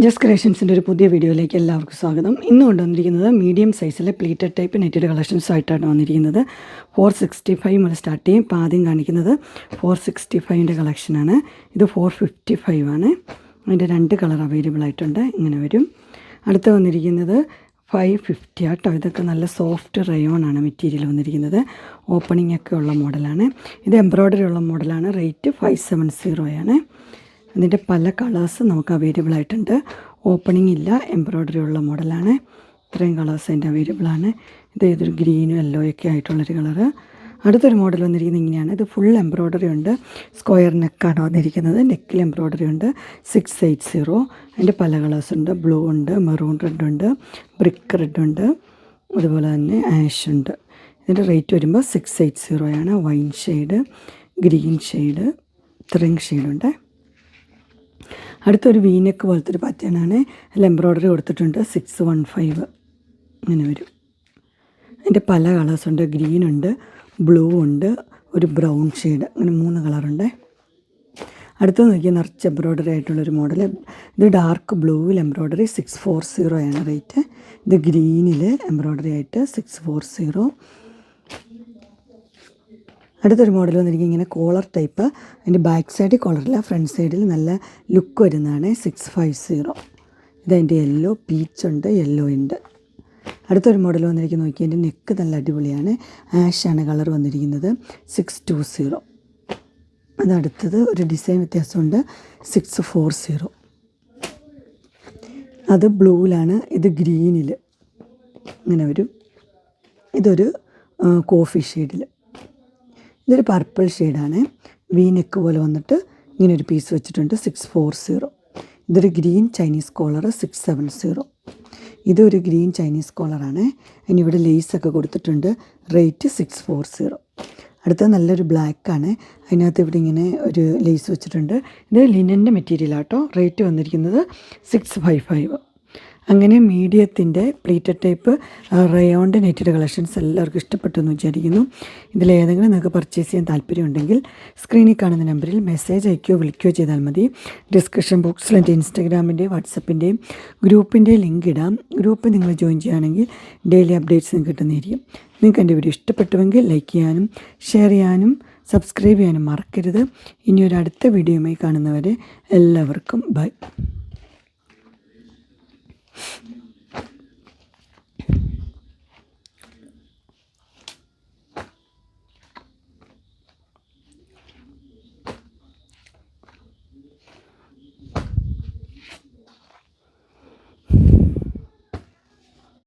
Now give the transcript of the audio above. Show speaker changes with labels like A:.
A: Just ക്രിയേഷൻസിൻ്റെ ഒരു പുതിയ വീഡിയോയിലേക്ക് എല്ലാവർക്കും സ്വാഗതം. ഇന്ന് കൊണ്ടുവന്നിരിക്കുന്നത് മീഡിയം സൈസിലെ പ്ലീറ്റഡ് ടൈപ്പ് നെറ്റഡ് കളക്ഷൻസായിട്ടാണ് വന്നിരിക്കുന്നത്. 465 മുതൽ സ്റ്റാർട്ട് ചെയ്യും. ഇപ്പോൾ ആദ്യം കാണിക്കുന്നത് 465ൻ്റെ കളക്ഷനാണ്. ഇത് 455 ആണ്. അതിൻ്റെ 2 കളർ അവൈലബിൾ ആയിട്ടുണ്ട്. ഇങ്ങനെ വരും. അടുത്ത് വന്നിരിക്കുന്നത് 550 ആട്ടോ. ഇതൊക്കെ നല്ല സോഫ്റ്റ് റയോണാണ് മെറ്റീരിയൽ വന്നിരിക്കുന്നത്. ഓപ്പണിംഗ് ഒക്കെ ഉള്ള മോഡലാണ്. ഇത് എംബ്രോയ്ഡറി ഉള്ള മോഡലാണ്. റേറ്റ് 570 ആണ്. അതിൻ്റെ പല കളേഴ്സ് നമുക്ക് അവൈലബിൾ ആയിട്ടുണ്ട്. ഓപ്പണിംഗ് ഇല്ല, എംബ്രോയ്ഡറി ഉള്ള മോഡലാണ്. ഇത്രയും കളേഴ്സ് അതിൻ്റെ അവൈലബിളാണ്. ഇത് ഏതൊരു ഗ്രീനും യെല്ലോയൊക്കെ ആയിട്ടുള്ളൊരു കളറ്. അടുത്തൊരു മോഡൽ വന്നിരിക്കുന്നത് ഇങ്ങനെയാണ്. ഇത് ഫുൾ എംബ്രോയ്ഡറി ഉണ്ട്. സ്ക്വയർ നെക്കാണ് വന്നിരിക്കുന്നത്. നെക്കിൽ എംബ്രോയ്ഡറി ഉണ്ട്. 680. അതിൻ്റെ പല കളേഴ്സ് ഉണ്ട്. ബ്ലൂ ഉണ്ട്, മെറൂൺ റെഡ് ഉണ്ട്, ബ്രിക്ക് റെഡ് ഉണ്ട്, അതുപോലെ തന്നെ ആഷ് ഉണ്ട്. ഇതിൻ്റെ റേറ്റ് വരുമ്പോൾ 680 ആണ്. വൈൻ ഷെയ്ഡ്, ഗ്രീൻ ഷെയ്ഡ്, ഇത്രയും ഷെയ്ഡുണ്ട്. അടുത്തൊരു വീനെക്ക് പോലത്തെ ഒരു പാറ്റേണാണ്. അതിൽ എംബ്രോയ്ഡറി കൊടുത്തിട്ടുണ്ട്. 615 അങ്ങനെ വരും. അതിൻ്റെ പല കളേഴ്സുണ്ട്. ഗ്രീനുണ്ട്, ബ്ലൂ ഉണ്ട്, ഒരു ബ്രൗൺ ഷെയ്ഡ്, അങ്ങനെ 3 കളറുണ്ട്. അടുത്ത് നോക്കിയാൽ നിറച്ച് എംബ്രോയ്ഡറി ആയിട്ടുള്ളൊരു മോഡൽ. ഇത് ഡാർക്ക് ബ്ലൂവിൽ എംബ്രോയ്ഡറി 640 ആണ് റേറ്റ്. ഇത് ഗ്രീനിൽ എംബ്രോയ്ഡറി ആയിട്ട് 640. അടുത്തൊരു മോഡൽ വന്നിരിക്കും ഇങ്ങനെ കോളർ ടൈപ്പ്. അതിൻ്റെ ബാക്ക് സൈഡിൽ കോളറില്ല, ഫ്രണ്ട് സൈഡിൽ നല്ല ലുക്ക് വരുന്നതാണ്. 650. ഇതതിൻ്റെ യെല്ലോ, പീച്ചുണ്ട്, യെല്ലോ ഉണ്ട്. അടുത്തൊരു മോഡൽ വന്നിരിക്കും നോക്കി. എൻ്റെ നെക്ക് നല്ല അടിപൊളിയാണ്. ആഷാണ് കളർ വന്നിരിക്കുന്നത്. 620. അതടുത്തത് ഒരു ഡിസൈൻ വ്യത്യാസമുണ്ട്. 640. അത് ബ്ലൂവിലാണ്. ഇത് ഗ്രീനിൽ ഇങ്ങനെ വരും. ഇതൊരു കോഫി ഷെയ്ഡിൽ. ഇതൊരു പർപ്പിൾ ഷെയ്ഡാണ്. വി നെക്ക് പോലെ വന്നിട്ട് ഇങ്ങനൊരു പീസ് വെച്ചിട്ടുണ്ട്. 640. ഇതൊരു ഗ്രീൻ ചൈനീസ് കോളർ. 670. ഇതൊരു ഗ്രീൻ ചൈനീസ് കോളറാണ്. അതിന് ഇവിടെ ലേസൊക്കെ കൊടുത്തിട്ടുണ്ട്. റേറ്റ് 640. അടുത്തത് നല്ലൊരു ബ്ലാക്കാണ്. അതിനകത്ത് ഇവിടെ ഇങ്ങനെ ഒരു ലേസ് വെച്ചിട്ടുണ്ട്. ഇത് ലിനൻ്റെ മെറ്റീരിയലാട്ടോ. റേറ്റ് വന്നിരിക്കുന്നത് 655. അങ്ങനെ മീഡിയത്തിൻ്റെ പ്ലീറ്റഡ് ടൈപ്പ് റയോണിൻ്റെ നെറ്റഡ് കളക്ഷൻസ് എല്ലാവർക്കും ഇഷ്ടപ്പെട്ടു എന്ന് വിചാരിക്കുന്നു. ഇതിലേതെങ്കിലും നിങ്ങൾക്ക് പർച്ചേസ് ചെയ്യാൻ താല്പര്യമുണ്ടെങ്കിൽ സ്ക്രീനിൽ കാണുന്ന നമ്പറിൽ മെസ്സേജ് അയക്കുകയോ വിളിക്കുകയോ ചെയ്താൽ മതി. ഡിസ്ക്രിപ്ഷൻ ബോക്സിൽ എൻ്റെ ഇൻസ്റ്റാഗ്രാമിൻ്റെയും വാട്സപ്പിൻ്റെയും ഗ്രൂപ്പിൻ്റെ ലിങ്ക് ഇടാം. ഗ്രൂപ്പ് നിങ്ങൾ ജോയിൻ ചെയ്യുകയാണെങ്കിൽ ഡെയിലി അപ്ഡേറ്റ്സ് നിങ്ങൾക്ക് കിട്ടുന്നതായിരിക്കും. നിങ്ങൾക്ക് എൻ്റെ വീഡിയോ ഇഷ്ടപ്പെട്ടുവെങ്കിൽ ലൈക്ക് ചെയ്യാനും ഷെയർ ചെയ്യാനും സബ്സ്ക്രൈബ് ചെയ്യാനും മറക്കരുത്. ഇനിയൊരു അടുത്ത വീഡിയോയുമായി കാണുന്നവരെ എല്ലാവർക്കും ബൈ.